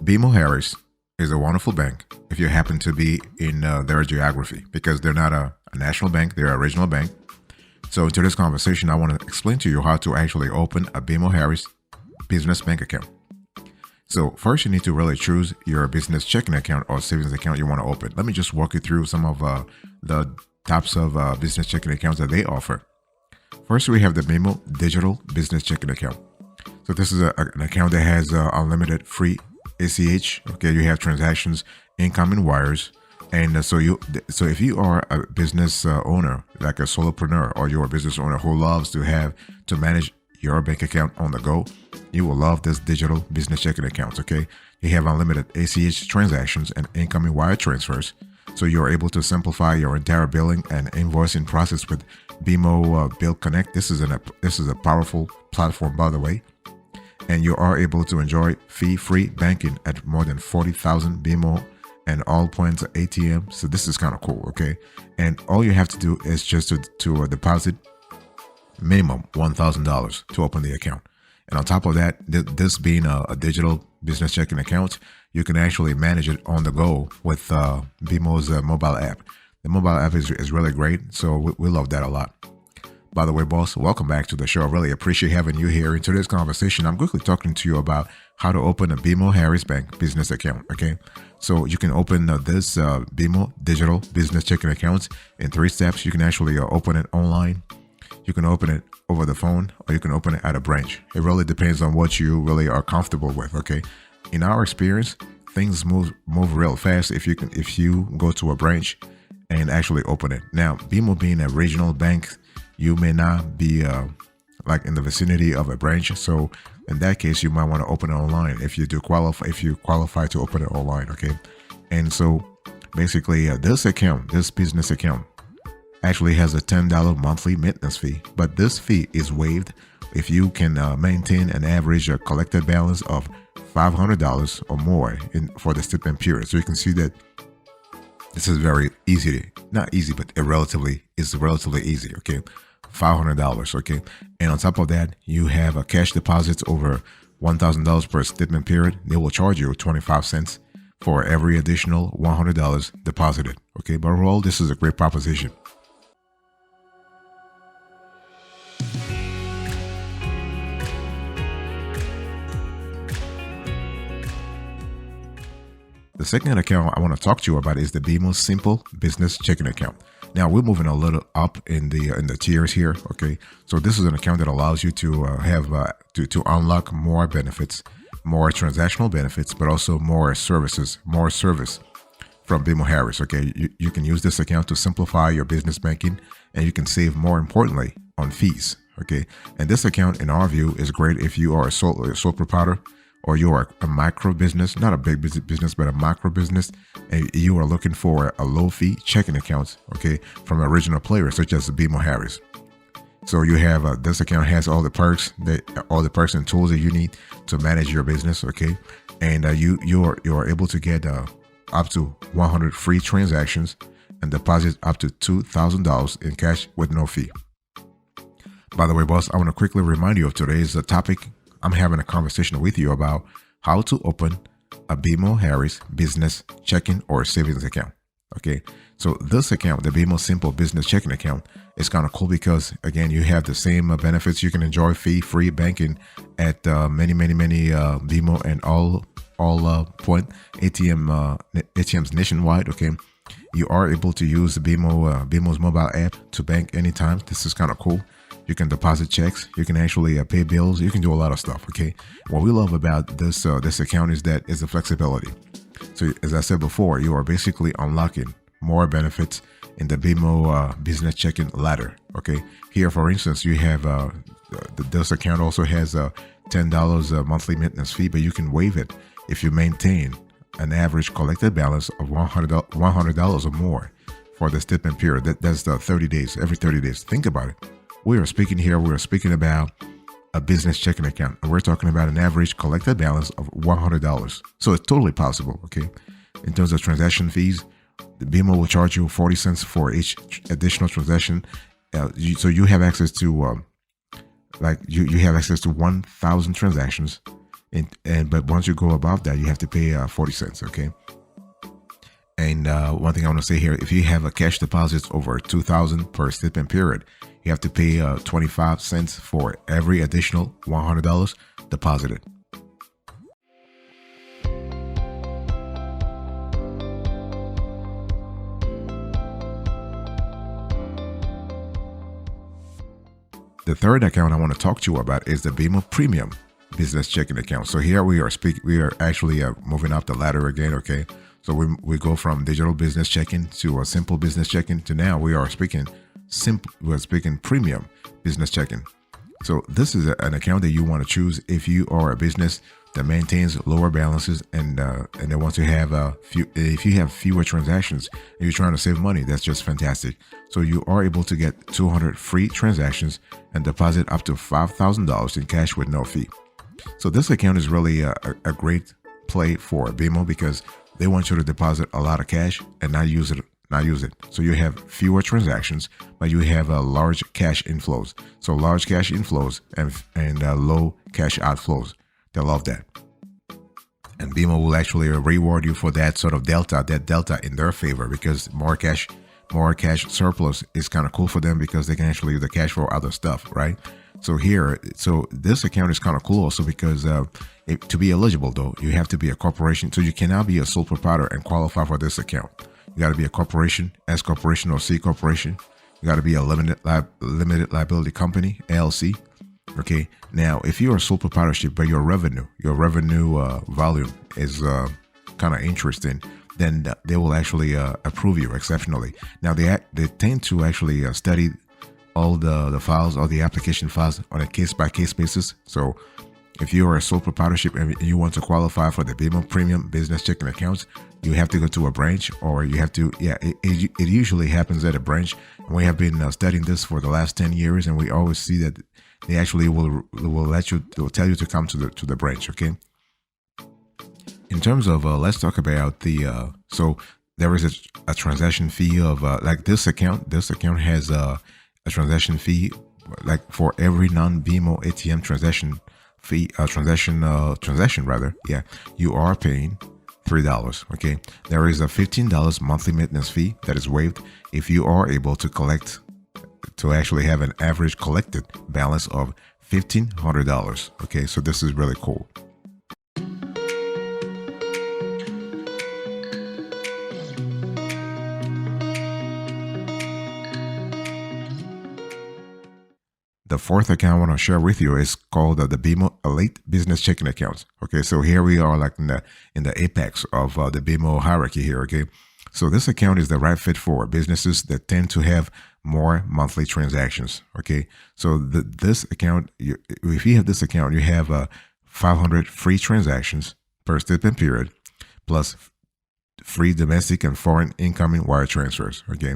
BMO Harris is a wonderful bank if you happen to be in their geography because they're not a national bank, they're a regional bank. So in today's conversation, I want to explain to you how to actually open a BMO Harris business bank account. So first, you need to really choose your business checking account or savings account you want to open. Let me just walk you through some of the types of business checking accounts that they offer. First, we have the BMO Digital Business Checking Account. So this is an account that has unlimited free ACH. Okay, you have transactions, incoming wires, and so if you are a business owner, like a solopreneur, or you're a business owner who loves to manage your bank account on the go, you will love this digital business checking account. Okay, you have unlimited ACH transactions and incoming wire transfers, so you're able to simplify your entire billing and invoicing process with BMO Bill Connect. This is a powerful platform, by the way, and you are able to enjoy fee-free banking at more than 40,000 BMO and all points ATM. So this is kind of cool. Okay, and all you have to do is just to deposit minimum $1,000 to open the account. And on top of that, this being a digital business checking account, you can actually manage it on the go with BMO's mobile app. The mobile app is really great, so we love that a lot. By the way, boss, welcome back to the show. I really appreciate having you here. In today's conversation, I'm quickly talking to you about how to open a BMO Harris Bank business account. Okay, so you can open this BMO Digital Business Checking account in 3 steps. You can actually open it online. You can open it over the phone, or you can open it at a branch. It really depends on what you really are comfortable with. Okay, in our experience, things move real fast if you go to a branch and actually open it. Now, BMO being a regional bank, you may not be like in the vicinity of a branch. So in that case, you might want to open it online if you qualify to open it online. Okay, and so basically, this business account, actually has a $10 monthly maintenance fee, but this fee is waived if you can maintain an average collected balance of $500 or more for the stipend period. So you can see that this is very easy. Not easy, but it's relatively easy. Okay, $500. Okay, and on top of that, you have a cash deposits over $1,000 per stipend period. They will charge you 25 cents for every additional $100 deposited. Okay, but overall, this is a great proposition. The second account I want to talk to you about is the BMO Simple Business Checking Account. Now we're moving a little up in the tiers here. Okay, so this is an account that allows you to have to unlock more benefits, more transactional benefits, but also more service from BMO Harris. Okay, you can use this account to simplify your business banking, and you can save, more importantly, on fees. Okay, and this account, in our view, is great if you are a sole proprietor, or you are a micro business, not a big business, but a micro business, and you are looking for a low fee checking account, okay, from a regional player such as BMO Harris. So you have this account has all the perks and tools that you need to manage your business, okay, and you are able to get up to 100 free transactions and deposit up to $2,000 in cash with no fee. By the way, boss, I want to quickly remind you of today's topic. I'm having a conversation with you about how to open a BMO Harris business checking or savings account. Okay, so this account, the BMO Simple Business Checking Account, is kind of cool because, again, you have the same benefits. You can enjoy fee-free banking at many BMO and all point ATMs nationwide. Okay, you are able to use the BMO's mobile app to bank anytime. This is kind of cool. You can deposit checks. You can actually pay bills. You can do a lot of stuff. Okay. What we love about this account is the flexibility. So as I said before, you are basically unlocking more benefits in the BMO business checking ladder. Okay. Here, for instance, you have this account also has a $10 monthly maintenance fee, but you can waive it if you maintain an average collected balance of $100 or more for the stipend period. That's the 30 days. Every 30 days. Think about it. We are speaking about a business checking account, and we're talking about an average collected balance of $100. So it's totally possible. Okay. In terms of transaction fees, the BMO will charge you 40 cents for each additional transaction. So you have access to you have access to 1,000 transactions And but once you go above that, you have to pay 40 cents. Okay. And one thing I want to say here, if you have a cash deposits over 2,000 per statement period, you have to pay 25 cents for every additional $100 deposited. The third account I want to talk to you about is the BMO Premium Business Checking Account. So here we are actually moving up the ladder again. Okay. So we go from digital business checking to a simple business checking to now we're speaking premium business checking. So this is an account that you want to choose if you are a business that maintains lower balances and they want to have if you have fewer transactions and you're trying to save money, that's just fantastic. So you are able to get 200 free transactions and deposit up to $5,000 in cash with no fee. So this account is really a great play for BMO because they want you to deposit a lot of cash and not use it. So you have fewer transactions, but you have large cash inflows. So large cash inflows and low cash outflows. They love that. And BMO will actually reward you for that sort of delta in their favor because more cash surplus is kind of cool for them because they can actually use the cash for other stuff, right? So this account is kind of cool also because to be eligible though, you have to be a corporation. So you cannot be a sole proprietor and qualify for this account. You got to be a corporation, S corporation or C corporation. You got to be a limited liability company, LLC. Okay. Now, if you're a sole proprietorship, but your revenue volume is kind of interesting, then they will actually approve you exceptionally. Now, they tend to actually study all the files, all the application files on a case-by-case basis. So if you are a sole proprietorship and you want to qualify for the BMO Premium Business Checking Accounts, you have to go to a branch or you have to, it usually happens at a branch. We have been studying this for the last 10 years and we always see that they actually will tell you to come to the branch, okay? In terms of, let's talk about so there is a transaction fee of, like this account has a transaction fee, like for every non-BMO ATM transaction rather, you are paying $3, okay? There is a $15 monthly maintenance fee that is waived if you are able to actually have an average collected balance of $1,500, okay? So this is really cool. The fourth account I want to share with you is called the BMO Elite Business Checking Accounts. Okay, so here we are like in the apex of the BMO hierarchy here, okay? So this account is the right fit for businesses that tend to have more monthly transactions, okay? So this account, if you have this account, you have 500 free transactions per statement period, plus free domestic and foreign incoming wire transfers, okay?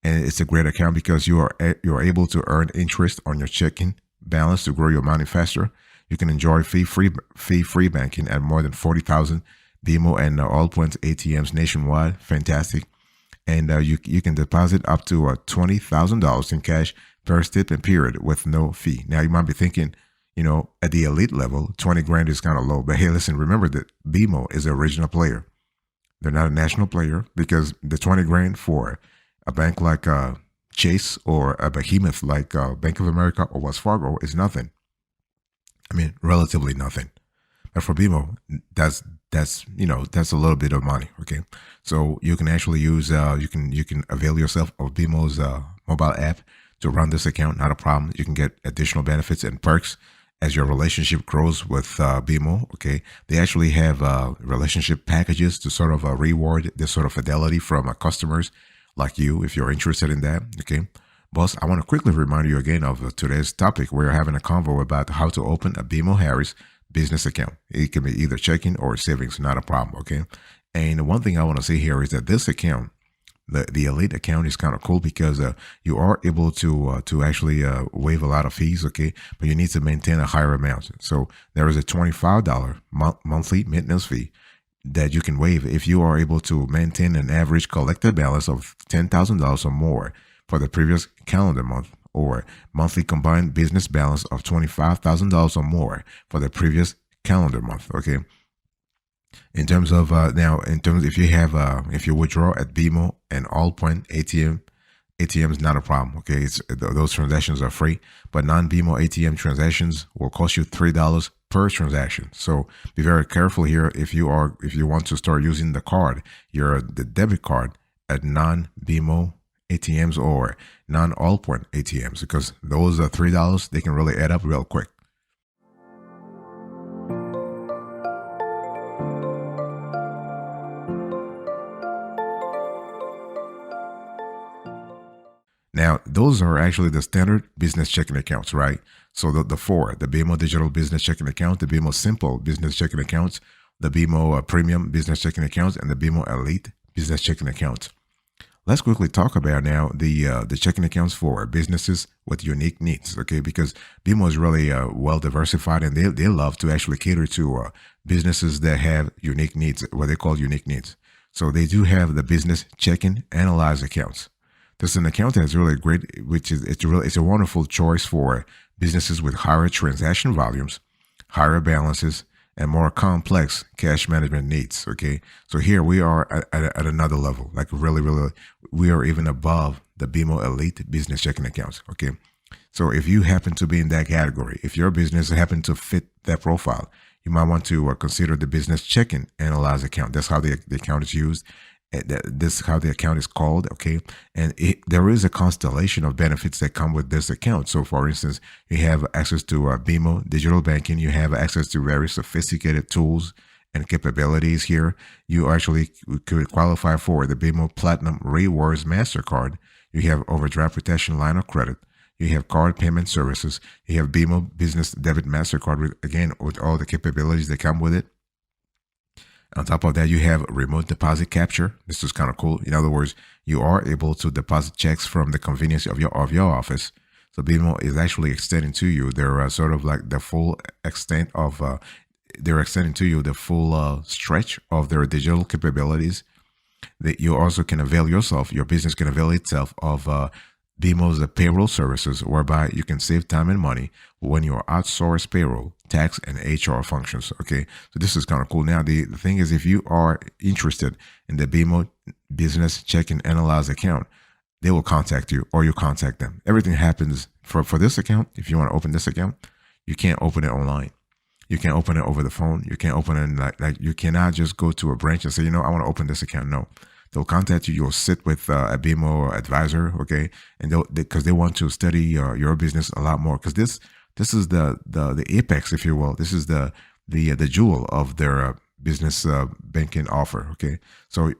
And it's a great account because you are able to earn interest on your checking balance to grow your money faster. You can enjoy fee-free banking at more than 40,000 BMO and Allpoints ATMs nationwide. Fantastic. And you can deposit up to $20,000 in cash per statement period with no fee. Now you might be thinking, at the elite level, 20 grand is kind of low. But hey, listen, remember that BMO is a regional player. They're not a national player because the 20 grand for a bank like Chase or a behemoth like Bank of America or Wells Fargo is nothing. I mean, relatively nothing. But for BMO, that's a little bit of money. Okay, so you can actually use you can avail yourself of BMO's mobile app to run this account. Not a problem. You can get additional benefits and perks as your relationship grows with BMO. Okay, they actually have relationship packages to sort of reward this sort of fidelity from customers like you, if you're interested in that, okay? Boss, I want to quickly remind you again of today's topic. We're having a convo about how to open a BMO Harris business account. It can be either checking or savings, not a problem, okay? And one thing I want to say here is that this account, the elite account, is kind of cool because you are able to actually waive a lot of fees, okay? But you need to maintain a higher amount. So there is a $25 monthly maintenance fee that you can waive if you are able to maintain an average collected balance of $10,000 or more for the previous calendar month, or monthly combined business balance of $25,000 or more for the previous calendar month. Okay. In terms of now, in terms if you have if you withdraw at BMO and Allpoint ATM is not a problem. Okay, those transactions are free, but non-BMO ATM transactions will cost you $3 per transaction. So be very careful here if you want to start using the debit card at non-BMO ATMs or non-Allpoint ATMs, because those are $3. They can really add up real quick. Now, those are actually the standard business checking accounts, right? So the four, the BMO Digital Business Checking Account, the BMO Simple Business Checking Accounts, the BMO Premium Business Checking Accounts, and the BMO Elite Business Checking Accounts. Let's quickly talk about now the checking accounts for businesses with unique needs, okay? Because BMO is really well diversified, and they love to actually cater to businesses that have unique needs, what they call unique needs. So they do have the business checking analyze accounts. This is an account that's really great, it's a wonderful choice for businesses with higher transaction volumes, higher balances, and more complex cash management needs. Okay, so here we are at another level, like really, we are even above the BMO Elite Business Checking Accounts. Okay, so if you happen to be in that category, if your business happen to fit that profile, you might want to consider the business checking analyze account. That's how the account is used. This is how the account is called, okay? And there is a constellation of benefits that come with this account. So, for instance, you have access to BMO digital banking. You have access to very sophisticated tools and capabilities here. You actually could qualify for the BMO Platinum Rewards MasterCard. You have overdraft protection line of credit. You have card payment services. You have BMO Business Debit MasterCard, again, with all the capabilities that come with it. On top of that, you have remote deposit capture. This is kind of cool. In other words, you are able to deposit checks from the convenience of your office. So BMO is actually extending to you their sort of like the full extent of they're extending to you the full stretch of their digital capabilities. That you also can avail yourself. Your business can avail itself of BMO's payroll services, whereby you can save time and money when you outsource payroll, tax, and HR functions. Okay, so this is kind of cool. Now, the thing is, if you are interested in the BMO Business Checking Analyze account, they will contact you or you contact them. Everything happens for this account. If you want to open this account, you can't open it online. You can't open it over the phone. You can't open it like you cannot just go to a branch and say, I want to open this account. No. They'll contact you. You'll sit with a BMO advisor, okay, and because they want to study your business a lot more. Because this is the apex, if you will. This is the jewel of their business banking offer, okay. So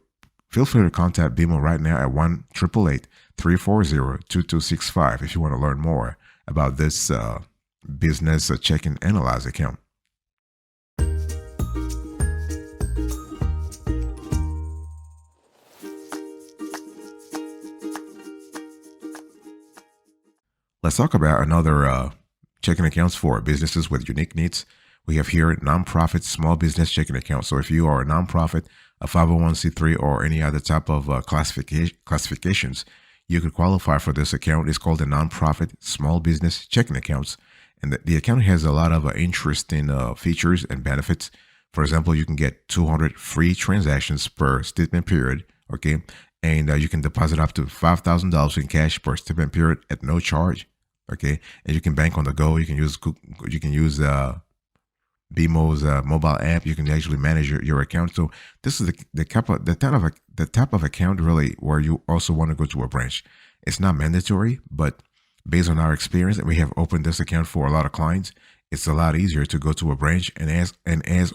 feel free to contact BMO right now at 1-888-340-2265 if you want to learn more about this business checking analyze account. Let's talk about another checking accounts for businesses with unique needs. We have here nonprofit small business checking account. So if you are a nonprofit, a 501c3, or any other type of classifications, you could qualify for this account. It's called the nonprofit small business checking accounts. And the account has a lot of interesting features and benefits. For example, you can get 200 free transactions per statement period, okay? And you can deposit up to $5,000 in cash per statement period at no charge. Okay, and you can bank on the go. You can use BMO's mobile app. You can actually manage your account. So this is the type of account really where you also want to go to a branch. It's not mandatory, but based on our experience, and we have opened this account for a lot of clients, it's a lot easier to go to a branch and ask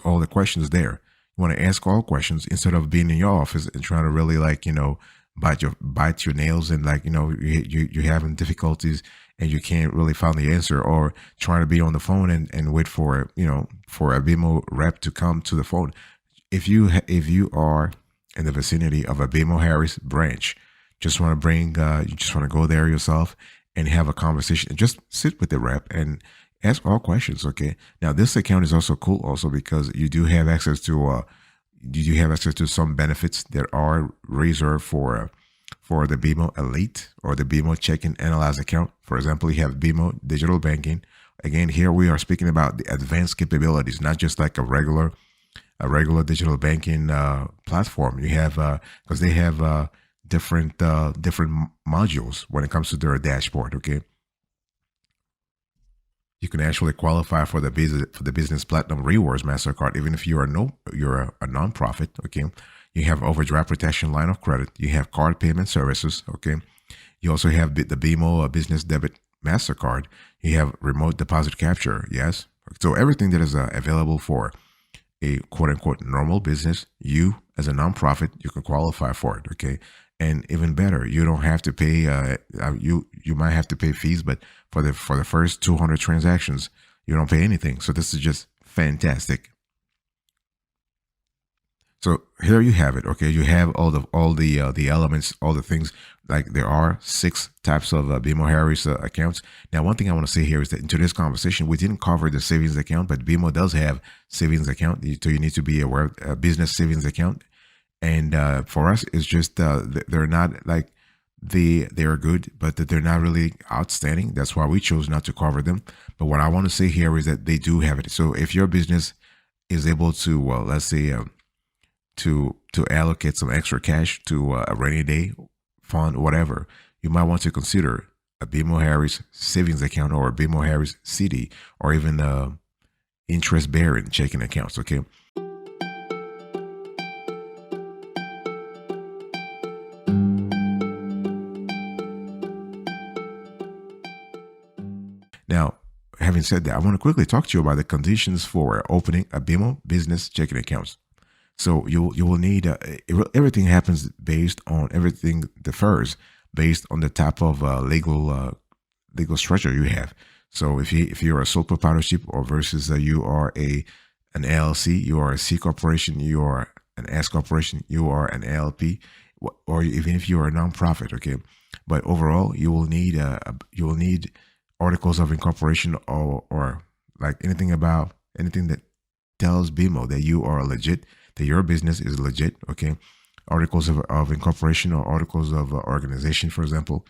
all the questions there. You want to ask all questions instead of being in your office and trying to really bite your nails and you're having difficulties and you can't really find the answer, or trying to be on the phone and wait for a BMO rep to come to the phone. If you are in the vicinity of a BMO Harris branch, you just want to go there yourself and have a conversation and just sit with the rep and ask all questions. Okay. Now this account is also cool also because you do have access to some benefits that are reserved for the BMO Elite or the BMO Checking Analyze account. For example, you have BMO Digital Banking Again, here we are speaking about the advanced capabilities, not just like a regular digital banking platform. You have because they have different modules when it comes to their dashboard. Okay, you can actually qualify for the business platinum rewards Mastercard, even if you're a nonprofit. Okay, you have overdraft protection line of credit. You have card payment services. Okay, you also have the BMO business debit Mastercard. You have remote deposit capture. Yes, so everything that is available for a quote unquote normal business, you as a nonprofit, you can qualify for it. Okay. And even better, you don't have to pay. You might have to pay fees, but for the first 200 transactions, you don't pay anything. So this is just fantastic. So here you have it. Okay, you have all the elements, all the things. Like there are 6 types of BMO Harris accounts. Now, one thing I want to say here is that in today's conversation, we didn't cover the savings account, but BMO does have savings account. So you need to be aware of a business savings account. And for us, it's just they're not like they're good, but that they're not really outstanding. That's why we chose not to cover them. But what I want to say here is that they do have it. So if your business is able to, well, let's say to allocate some extra cash to a rainy day fund, whatever, you might want to consider a BMO Harris savings account or a BMO Harris CD or even interest bearing checking accounts. Okay. Now, having said that, I want to quickly talk to you about the conditions for opening a BMO business checking account. So you will need everything happens based on everything differs based on the type of legal structure you have. So if you're a sole proprietorship or versus you are an LLC, you are a C corporation, you are an S corporation, you are an LLP, or even if you are a nonprofit, okay. But overall, you will need articles of incorporation or like anything that tells BMO that you are legit, that your business is legit, okay? Articles of incorporation or articles of organization, for example,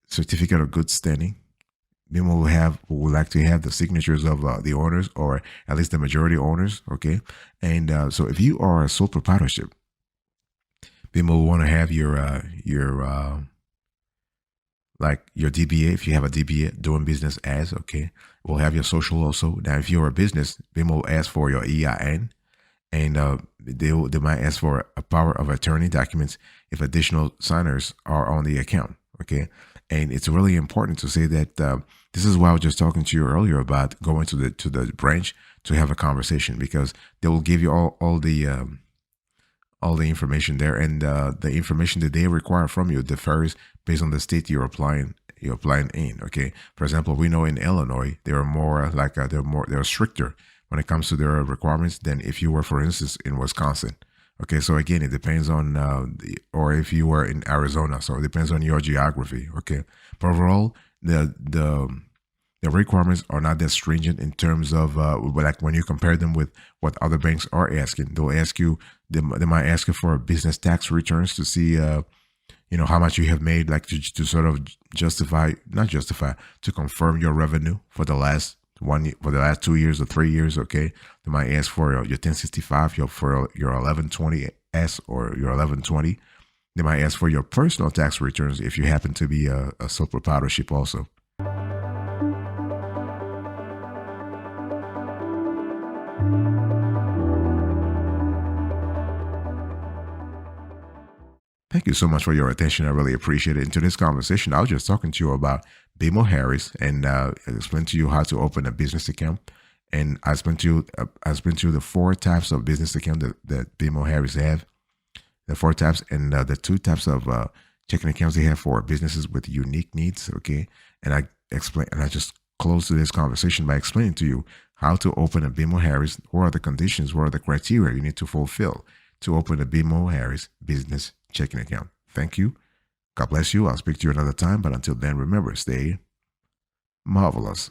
certificate of good standing. BMO would like to have the signatures of the owners or at least the majority owners, okay? And so if you are a sole proprietorship, BMO will want to have your like your DBA, if you have a DBA, doing business as, okay. We'll have your social also. Now, if you're a business, BMO will ask for your EIN, and they might ask for a power of attorney documents if additional signers are on the account, okay. And it's really important to say that this is why I was just talking to you earlier about going to the branch to have a conversation, because they will give you all the information there, and the information that they require from you differs based on the state you're applying in. Okay, for example, we know in Illinois they are more like they're stricter when it comes to their requirements than if you were, for instance, in Wisconsin. Okay, so again, it depends on or if you were in Arizona, so it depends on your geography. Okay, but overall, the requirements are not that stringent in terms of like when you compare them with what other banks are asking. They might ask you for business tax returns to see how much you have made, like to sort of to confirm your revenue for the last 2 years or 3 years. Okay, they might ask for your 1065, for your 1120S or your 1120. They might ask for your personal tax returns if you happen to be a sole proprietorship also. Thank you so much for your attention. I really appreciate it. In today's conversation, I was just talking to you about BMO Harris and explained to you how to open a business account. And I explained to you the 4 types of business account that BMO Harris have, the 4 types, and the 2 types of checking accounts they have for businesses with unique needs. Okay, and I just closed today's conversation by explaining to you how to open a BMO Harris. What are the conditions? What are the criteria you need to fulfill to open a BMO Harris business checking account? Thank you. God bless you. I'll speak to you another time. But until then, remember, stay marvelous.